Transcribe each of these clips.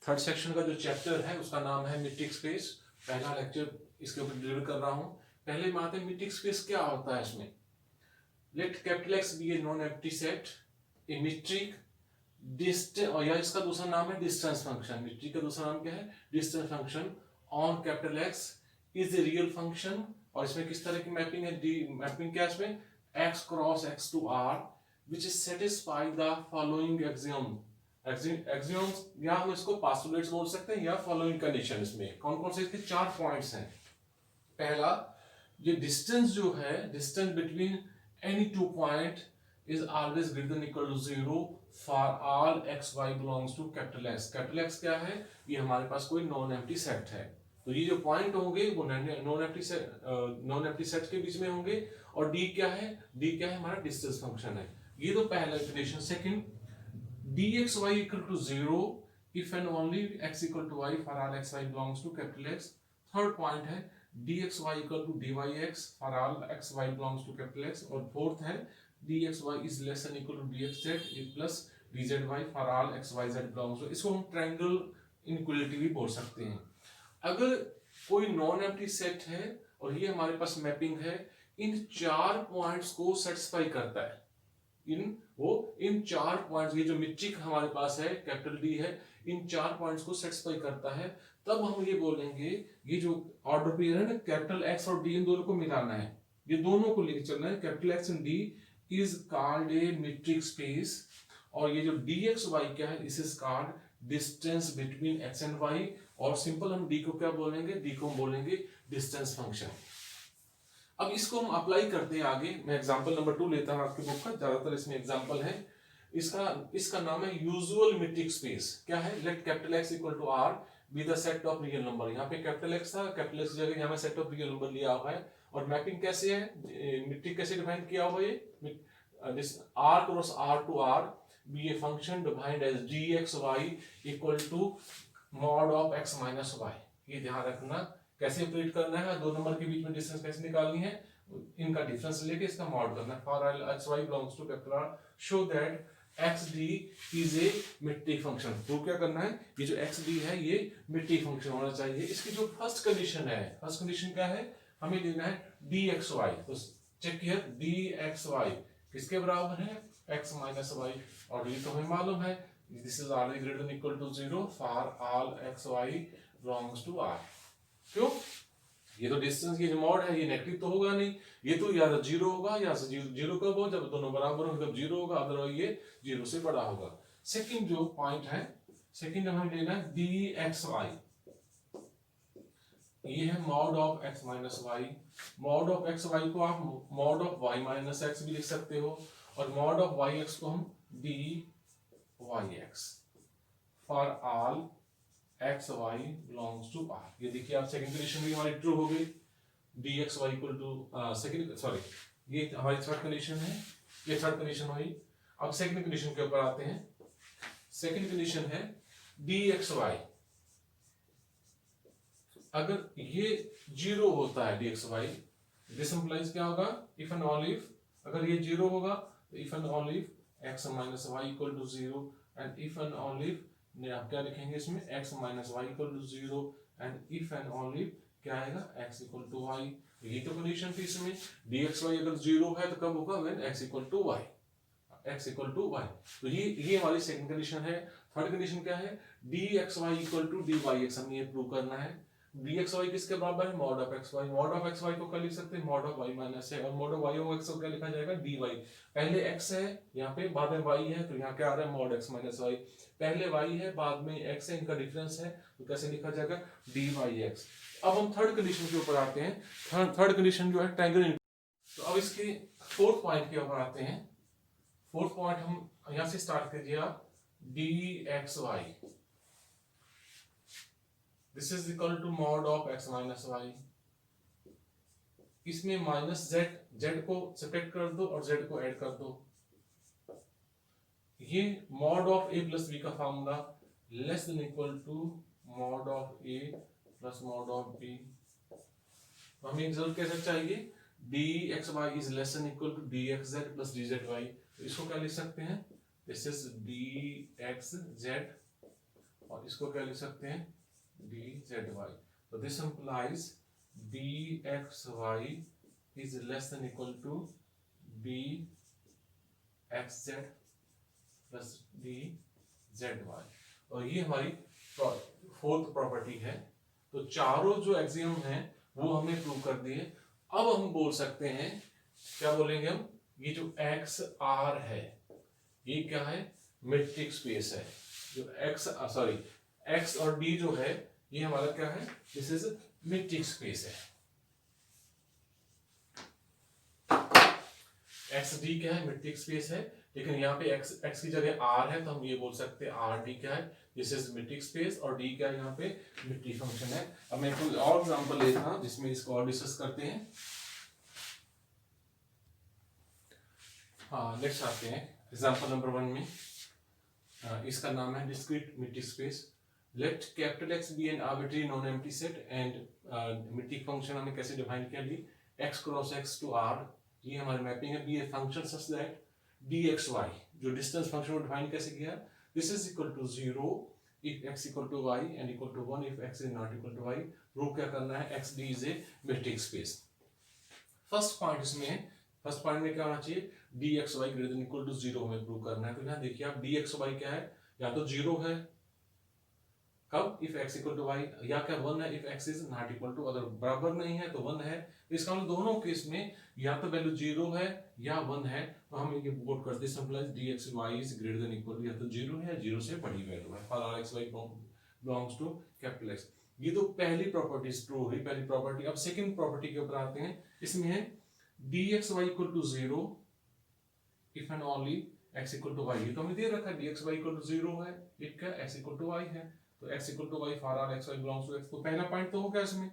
Third section का जो chapter है उसका नाम है मीट्रिक स्पेस। पहला लेक्चर इसके ऊपर डिलीवर कर रहा हूं। पहले बात है मीट्रिक स्पेस क्या होता है इसमें। Let capital X be a non empty set, a metric distance, और या इसका दूसरा नाम है डिस्टेंस फंक्शन। मीट्रिक का दूसरा नाम क्या है? Distance function on capital x is a real function. और इसमें किस तरह की मैपिंग है? डी मैपिंग क्या है इसमें? x cross x to r which is satisfy the following axioms, या हम इसको postulates बोल सकते हैं या following condition। इसमें कौन कौन से इसके 4 पॉइंट्स हैं। पहला, ये डिस्टेंस जो है, distance between any two point is always greater than equal to 0 for all x y belongs to capital X. Capital X क्या है? ये हमारे पास कोई नॉन एम्प्टी सेट है, तो ये जो पॉइंट होंगे वो नॉन एम्प्टी सेट के बीच में होंगे। और डी क्या है? डी क्या है? हमारा डिस्टेंस फंक्शन है। ये तो पहला condition. Second, dxy equal to 0 if and only x equal to y for all xy belongs to capital X. Third point है dxy equal to dyx for all xy belongs to capital X. और fourth है dxy is less than equal to dxz plus dzy for all xyz belongs to. इसको हम triangle inequality भी बोल सकते हैं। अगर कोई नॉन एम्प्टी सेट है और ये हमारे पास मैपिंग है, इन 4 पॉइंट्स को सेटिस्फाई करता है। इन 4 पॉइंट्स, ये जो मीट्रिक हमारे पास है कैपिटल डी है, इन 4 पॉइंट्स को सेटिस्फाई करता है, तब हम ये बोलेंगे, ये जो ऑर्डर पेयर है ना, कैपिटल एक्स और डी, इन दोनों को मिलाना है, ये दोनों को लेकर चलना है। Capital X and d is called a metric space. और ये जो डी एक्स वाई क्या है, this is called distance between x and y. और सिंपल हम डी को क्या बोलेंगे? डी को हम बोलेंगे डिस्टेंस फंक्शन। अब इसको हम अप्लाई करते हैं आगे। मैं एग्जांपल नंबर 2 लेता हूं आपके बुक का, ज्यादातर इसमें एग्जांपल है। इसका नाम है यूजुअल मीट्रिक स्पेस। क्या है? Let capital X equal to R be the set of real number. यहाँ पे कैपिटल एक्स था, कैपिटल एक्स की जगह यहाँ में सेट ऑफ रियल नंबर लिया हुआ है। और मैपिंग कैसे है, मीट्रिक कैसे डिफाइन किया हुआ है? ये R cross R to R be a function defined as d x y equal to mod of x minus y. ये ध्यान रखना, कैसे ऑपरेट करना है, दो नंबर के बीच में डिस्टेंस कैसे निकालनी है, इनका डिफरेंस लेके इसका मॉड करना है। For all x y belongs to capital R show that x d is a metric function. तो क्या करना है, ये जो एक्स डी है ये मीट्रिक फंक्शन होना चाहिए। इसकी जो फर्स्ट कंडीशन है, फर्स्ट कंडीशन क्या है? हमें देना है डी एक्स वाई। तो चेक किया, डी एक्स वाई किसके बराबर है? X minus y. और ये तो हमें मालूम है, this is always greater than equal to 0 for all x y belongs to R. क्यों? ये तो डिस्टेंस की जो मॉड है ये नेगेटिव तो होगा नहीं, ये तो या 0 होगा या 0 कब हो? जब दोनों बराबर हो तब 0 होगा, अदरवाइज ये 0 से बड़ा होगा। सेकंड जो पॉइंट है, सेकंड हमें लेना है डी एक्स वाई। ये है mod of x minus y. Mod of x y को आप mod of y minus x भी लिख सकते हो, और मॉड ऑफ वाई एक्स को हम d y x for all x y belongs to R. ये देखिए आप, सेकंड कंडीशन भी हमारी ट्रू हो गई, d x y equal to second, sorry ये हमारी थर्ड कंडीशन है, ये थर्ड कंडीशन हुई। अब सेकंड कंडीशन के ऊपर आते हैं। सेकंड कंडीशन है डी एक्स वाई, अगर ये 0 होता है d x y, this implies क्या होगा? इफ एंड ओनली इफ, अगर ये 0 होगा तो if and only if x minus y equal to 0, and if and only if आप क्या लिखेंगे इसमें? x minus y equal to 0, and if and only क्या आएगा? x equal to y. ये तो कंडीशन थी इसमें। dxy अगर 0 है तो कब होगा? When x equal to y, x equal to y. तो ये हमारी सेकंड कंडीशन है। थर्ड कंडीशन क्या है? dxy इक्वल टू dyx, हमें ये प्रूव करना है। dxy किसके बराबर है? Mod of xy। Mod of xy को क्या लिख सकते हैं? मॉड ऑफ y माइनस है, और mod of y of x को क्या लिखा जाएगा? dy। पहले x है यहाँ पे, बाद में y है, तो यहाँ क्या आ रहा है? Mod x minus y। पहले y है, बाद में x है, इनका डिफरेंस है, तो कैसे लिखा जाएगा? dyx। अब हम थर्ड कंडीशन के ऊपर आते हैं। थर्ड कंडीशन जो है ट्रायंगल। तो अब इसके फोर्थ पॉइंट के ऊपर आते हैं। फोर्थ पॉइंट हम यहाँ से स्टार्ट कीजिए आप, dxy this is equal to mod of x minus y. इसमें माइनस z को सब्ट्रैक्ट कर दो और z को ऐड कर दो। ये mod of a plus b का formula, less than equal to mod of a plus mod of b। तो हमें रिजल्ट कैसे चाहिए? dxy is less than equal to dxz plus dzy। तो इसको क्या लिख सकते हैं? दिस इज dxz और इसको क्या लिख सकते हैं dzy। तो this implies dxy is less than equal to dxz plus dzy। और ये हमारी फोर्थ प्रॉपर्टी है। तो चारों जो एक्सियम हैं वो हमने प्रूव कर दिए। अब हम बोल सकते हैं, क्या बोलेंगे हम, ये जो एक्स आर है ये क्या है, मेट्रिक स्पेस है। जो एक्स और डी जो है ये हमारा क्या है, दिस इज मेट्रिक स्पेस है। एक्स डी क्या है, मेट्रिक स्पेस है। लेकिन यहाँ पे एक्स की जगह आर है तो हम ये बोल सकते हैं आर डी क्या है, दिस इज मेट्रिक स्पेस, और डी क्या है यहाँ पे मेट्रिक फंक्शन है। अब मैं कोई और एग्जांपल लेता हूं जिसमें इसको और डिस्कस करते हैं। हाँ, नेक्स्ट आते हैं एग्जांपल नंबर 1 में। इसका नाम है discrete metric space. Let capital X be an arbitrary non empty set and metric function हमने कैसे डिफाइन किया, ली X cross X to R, ये हमारी मैपिंग है, be a function such that dxy, जो डिस्टेंस फंक्शन को डिफाइन कैसे किया, this is equal to 0 if x equal to y and equal to 1 if x is not equal to y। Prove क्या करना है, x d is a metric space। First point में क्या होना चाहिए, dxy greater than equal to 0 हमें prove करना है। तो यहाँ देखिए आप dxy क्या है, या तो 0 है कब, if x equal to y, या क्या 1 है if x is not equal to, अगर बराबर नहीं है तो 1 है। इसका मतलब दोनों केस में या तो वैल्यू 0 है या 1 है। तो हम ये पुट करते हैं सिंपलाइज dxy is greater than equal to, या तो 0 है या 0 से बड़ी वैल्यू है, for all xy belongs to capital X। ये तो पहली प्रॉपर्टी ट्रू हुई, पहली प्रॉपर्टी। अब सेकंड प्रॉपर्टी के ऊपर आते हैं। इसमें है dxy equal to 0 if and only x equal to y। ये तो हमने दे रखा है dxy equal to 0 है, इट क्या x equal to y है, तो x equal to y for all xy belongs to x। तो पहला पॉइंट तो हो गया इसमें।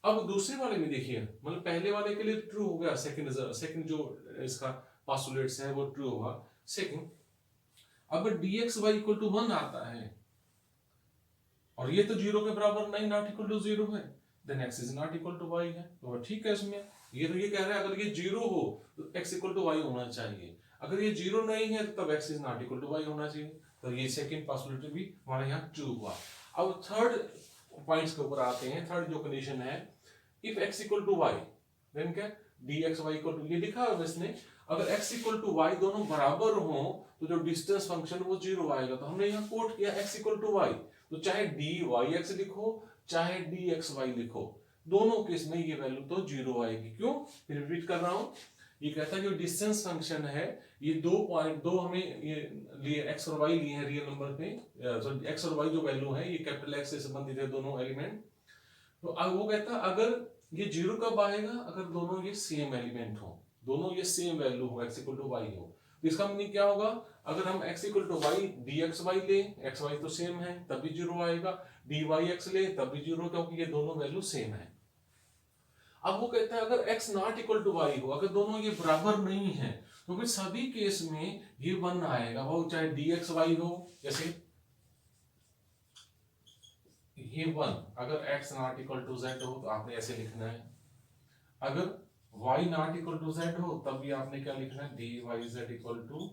अब दूसरे वाले में देखिए, मतलब पहले वाले के लिए ट्रू हो गया, सेकंड जो इसका पोस्टुलेट्स है वो ट्रू होगा। सेकंड, अगर dxy equal to 1 आता है और ये तो 0 के बराबर नहीं, नॉट इक्वल टू 0 है, then x is not equal to y है। तो ठीक है इसमें, ये तो ये कह रहा है अगर ये 0 हो तो x इक्वल टू y होना चाहिए, अगर ये 0 नहीं है तो तब x is not equal to y होना चाहिए। तो ये सेकंड पॉसिबिलिटी भी हमारे यहाँ ट्रू हुआ। अब थर्ड पॉइंट्स के ऊपर आते हैं। थर्ड जो कंडीशन है, if x equal to y then क्या, dxy इक्वल टू, ये लिखा है इसने, अगर x इक्वल टू y दोनों बराबर हो तो जो डिस्टेंस फंक्शन वो 0 आएगा। तो हमने यहाँ कोट किया x इक्वल टू y, तो चाहे dyx लिखो चाहे dxy लिखो, दोनों केस में ये वैल्यू तो 0 आएगी। क्यों, फिर रिपीट कर रहा हूँ, ये कहता है जो डिस्टेंस फंक्शन है, ये दो हमें ये लिए x और y लिए हैं रियल नंबर पे, x और y जो वैल्यू है ये कैपिटल X से संबंधित है दोनों एलिमेंट। तो अब वो कहता है अगर ये 0 कब आएगा, अगर दोनों ये सेम एलिमेंट हो, दोनों ये सेम वैल्यू हो, x इक्वल टू y हो। तो इसका मीनिंग क्या होगा, अगर हम x equal to y dxy ले, xy तो सेम है तब भी 0 आएगा, dyx ले तब भी 0, क्योंकि ये दोनों वैल्यू सेम है। अब वो कहता है अगर x not equal to y हो, अगर दोनों ये बराबर नहीं है, तो फिर सभी केस में ये 1 आएगा, वो चाहे dxy हो, जैसे ये 1, अगर x not equal to z हो तो आपने ऐसे लिखना है, अगर y not equal to z हो तब भी आपने क्या लिखना है, dyz इक्वल टू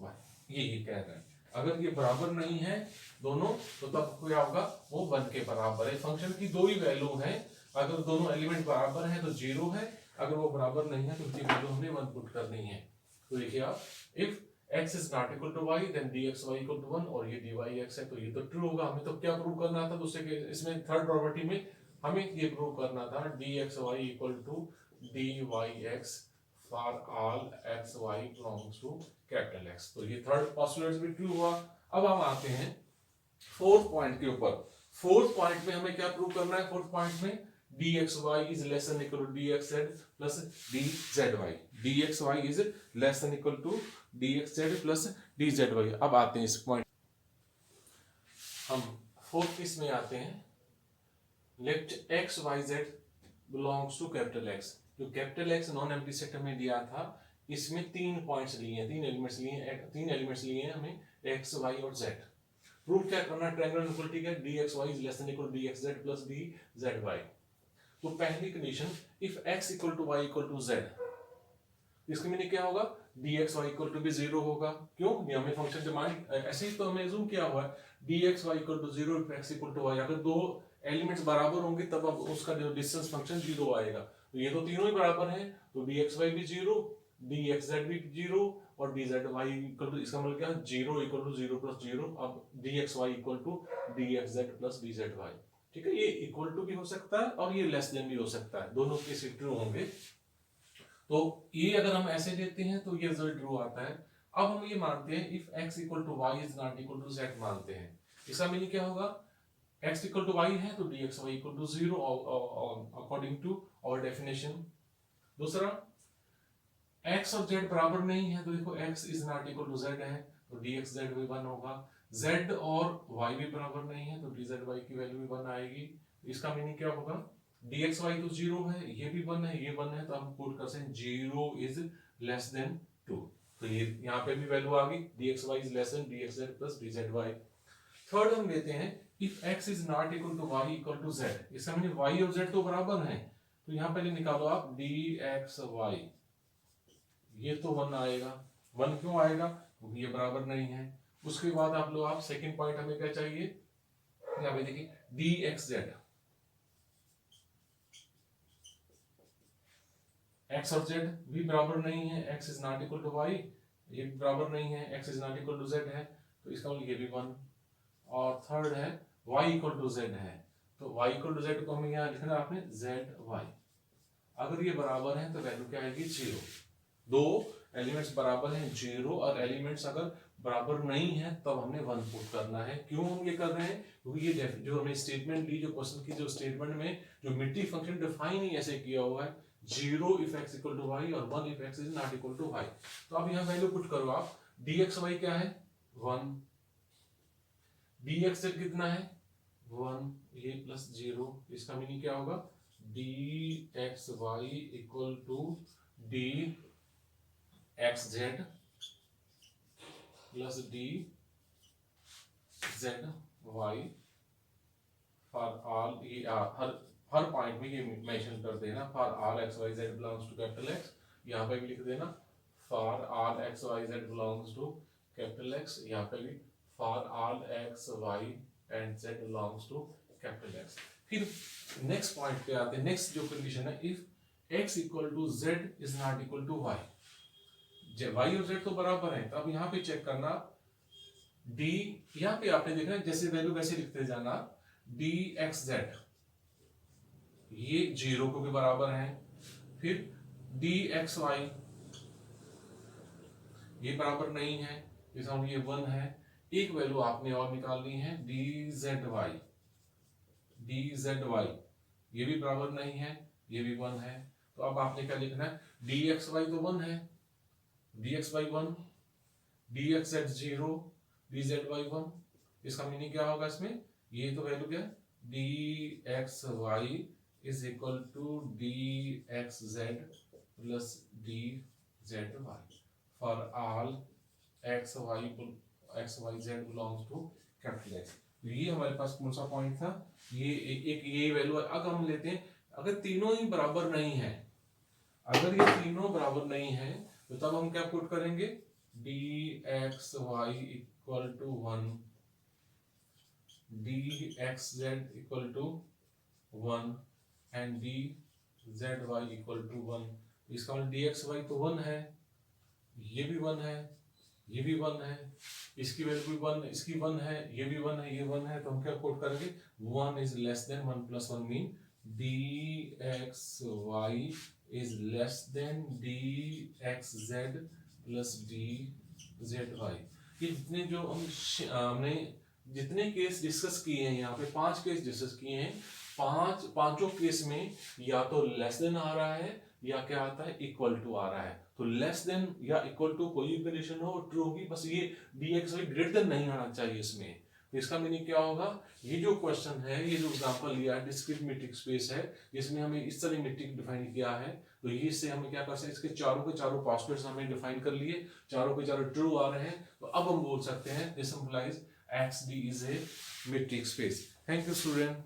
y। ये कह रहा है अगर ये बराबर नहीं है दोनों तो तब क्या होगा, वो 1 के बराबर है। फंक्शन की दो ही वैल्यू है, अगर दोनों एलिमेंट बराबर है तो 0 है, अगर वो बराबर नहीं है तो उसकी वैल्यू हमने 1 पुट करनी है। तो देखिए आप, if x is not equal to y then dxy equal to 1, और ये dyx है तो ये तो ट्रू होगा। हमें तो क्या प्रूव करना था दूसरे के, इसमें थर्ड प्रॉपर्टी में हमें ये प्रूव करना था dxy equal to dyx for all xy belongs to capital X। तो ये थर्ड पोस्टुलेट भी ट्रू हुआ। अब हम आते हैं फोर्थ पॉइंट के ऊपर। फोर्थ पॉइंट में हमें क्या प्रूव करना है, फोर्थ पॉइंट में dxy is less than equal to dxz plus dzy, dxy is less than equal to dxz plus dzy। अब आते हैं इस पॉइंट, हम फोर्थ केस में आते हैं, let x y z belongs to capital X। जो capital X non empty set हमें दिया था, इसमें 3 पॉइंट्स लिए हैं, 3 एलिमेंट्स लिए हैं हमें x y और z। प्रूफ क्या करना है, ट्रायंगल इक्वलिटी का, dxy is less than equal to dxz plus dzy। तो पहली कंडीशन, if x equal to y equal to z, इसके मीनिंग क्या होगा, dxy इक्वल टू भी 0 होगा। क्यों? ये हमें फंक्शन डिमांड ऐसे ही तो हमें अज्यूम किया हुआ है dxy equal to 0 if x equal to y। अगर दो एलिमेंट्स बराबर होंगे तब अब उसका जो डिस्टेंस फंक्शन 0 आएगा। तो ये तो तीनों ही बराबर हैं, तो dxy भी 0, dxz भी 0 और dzy इक्वल टू, इसका मतलब क्या है 0 इक्वल टू 0 प्लस 0। अब dxy equal to dxz plus dzy। ठीक है, ये इक्वल टू भी हो सकता है और ये लेस देन भी हो सकता है, दोनों केस ट्रू होंगे। तो ये अगर हम ऐसे लेते हैं तो ये रिजल्ट ट्रू आता है। अब हम ये मानते हैं if x equal to y is not equal to z मानते हैं। इसका मीनिंग क्या होगा? x इक्वल टू y है तो dxy equal to 0 according to our definition. दूसरा, x और z बराबर नहीं है तो देखो x is not equal to z है तो dxz भी 1 होगा। z और y भी बराबर नहीं है तो dzy की वैल्यू भी 1 आएगी। इसका मीनिंग क्या होगा? dxy तो 0 है, ये भी 1 है, ये 1 है, तो हम पुट कर सकते हैं 0 इज लेस देन 2। तो ये यहाँ पे भी वैल्यू आ गई, dxy is less than dxz plus dzy। Third हम लेते हैं if x is not equal to y equal to z। इसका मीनिंग y और z तो बराबर हैं, तो यहाँ पहले निकालो आप dxy, ये तो 1 आएगा। 1 क्यों आएगा? क्योंकि ये बराबर नहीं है। उसके बाद आप लो, आप सेकंड पॉइंट हमें क्या चाहिए, यहाँ पे देखिए dxz, x और z भी बराबर नहीं है, x is not equal to y, ये भी बराबर नहीं है, x is not equal to z है, तो इसका मतलब ये भी 1। और थर्ड है y इक्वल टू z है, तो y इक्वल टू z को हमें यहाँ लिखना है आपने zy। अगर ये बराबर है तो वैल्यू क्या आएगी 0। दो एलिमेंट्स बराबर हैं 0, और एलिमेंट्स अगर बराबर नहीं है तब हमने 1 पुट करना है। क्यों हम ये कर रहे हैं? क्योंकि ये जो हमने स्टेटमेंट ली, जो क्वेश्चन की जो स्टेटमेंट में जो मेट्रिक फंक्शन डिफाइन ही ऐसे किया हुआ है 0 if x equal to y और 1 if x is not equal to y। तो अब यहाँ वैल्यू पुट करो आप, dxy क्या है 1, dxz कितना है 1, ये प्लस 0। इसका मीनिंग क्या होगा? dxy equal to dxz plus dzy for all, ये हर पॉइंट में ये मेंशन कर देना, for all x y z belongs to capital X। यहाँ पे भी लिख देना for all x y z belongs to capital X, यहाँ पे भी for all x y and z belongs to capital X। फिर नेक्स्ट पॉइंट पे आते हैं। नेक्स्ट जो कंडीशन है, if x equal to z is not equal to y, y और z तो बराबर है, तो अब यहाँ पे चेक करना d, यहाँ पे आपने देखना जैसे वैल्यू वैसे लिखते जाना, dxz ये 0 को भी बराबर है, फिर dxy ये बराबर नहीं है, इसका ये 1 है। एक वैल्यू आपने और निकालनी है dzy ये भी बराबर नहीं है, ये भी 1 है। तो अब आपने क्या लिखना है, dxy तो 1 है, dxy 1, dxz 0, dzy 1। इसका मीनिंग क्या होगा इसमें? ये तो वैल्यू क्या है, dxy is equal to dxz plus dzy for all x y z belongs to capital X। ये हमारे पास कौन सा पॉइंट था? ये एक ये वैल्यू। अगर हम लेते हैं, अगर तीनों ही बराबर नहीं है, अगर ये तीनों बराबर नहीं है तो तब हम क्या पुट करेंगे, dxy equal to 1, dxz equal to 1 and dzy equal to 1। इसका मतलब dxy तो 1 है, ये भी 1 है, ये भी 1 है, इसकी वैल्यू भी 1, इसकी 1 है, ये भी 1 है, ये 1 है, तो हम क्या कोट करेंगे, 1 is less then 1 plus 1 mean dxy is less than dxz plus dzy। ये जितने जो हमने जितने केस डिस्कस किए हैं, यहाँ पे 5 केस डिस्कस किए हैं, पांचों केस में या तो लेस देन आ रहा है या क्या आता है, इक्वल टू आ रहा है। तो लेस देन या इक्वल टू कोई भी कंडीशन हो ट्रू होगी, बस ये dxy ग्रेटर देन नहीं आना चाहिए इसमें। तो इसका मीनिंग क्या होगा, ये जो क्वेश्चन है, ये जो एग्जांपल लिया है डिस्क्रीट मैट्रिक स्पेस है, जिसमें हमें इस तरह मैट्रिक डिफाइन किया है, तो ये इससे हमें क्या कर सकते हैं, इसके चारों के चारों पोस्टुलेट्स हमने डिफाइन कर लिए, चारों के चारों ट्रू आ रहे हैं, तो अब हम बोल सकते हैं this implies XD is a matric space. Thank you student.